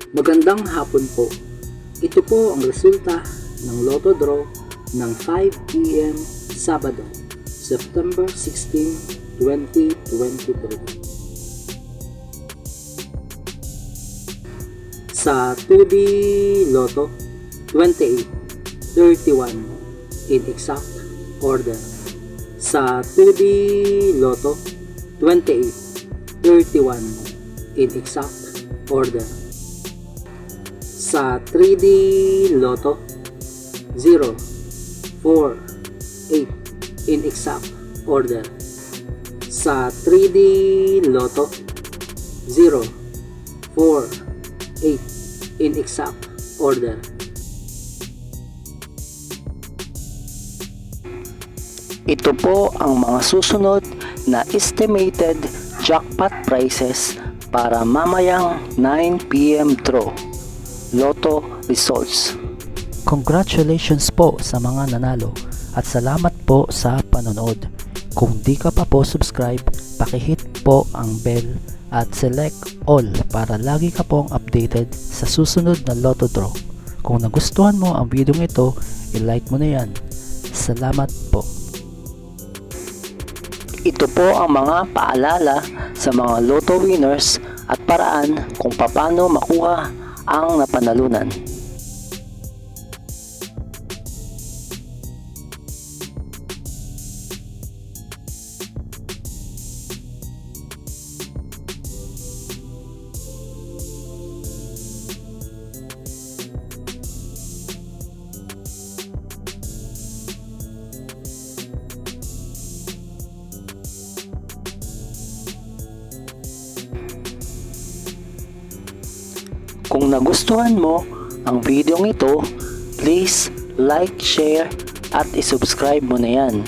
Magandang hapon po. Ito po ang resulta ng Lotto Draw ng 5 p.m. Sabado, September 16, 2023. Sa 2D Lotto, 28, 31 in exact order. Sa 2D Lotto, 28, 31 in exact order. Sa 3D Lotto, 0, 4, 8 in exact order. Sa 3D Lotto, 0, 4, 8 in exact order. Ito po ang mga susunod na estimated jackpot prices para mamayang 9 p.m. draw. Lotto results. Congratulations po sa mga nanalo at salamat po sa panonood. Kung di ka pa po subscribe, pakihit po ang bell at select all para lagi ka pong updated sa susunod na Lotto draw. Kung nagustuhan mo ang video ito, i-like mo na yan. Salamat po. Ito po ang mga paalala sa mga Lotto winners at paraan kung paano makuha ang napanalunan. Kung nagustuhan mo ang video ito, please like, share at isubscribe mo na yan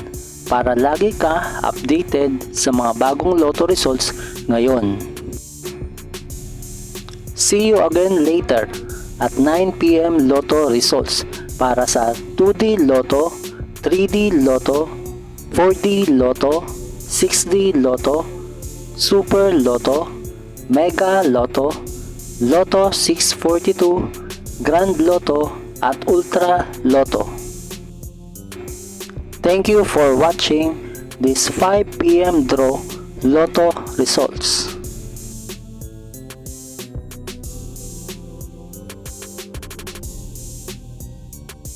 para lagi ka updated sa mga bagong Lotto results ngayon. See you again later at 9 p.m. Lotto results para sa 2D Lotto, 3D Lotto, 4D Lotto, 6D Lotto, Super Lotto, Mega Lotto, Lotto 642, Grand Lotto at Ultra Lotto. Thank you for watching this 5 p.m. draw Lotto results.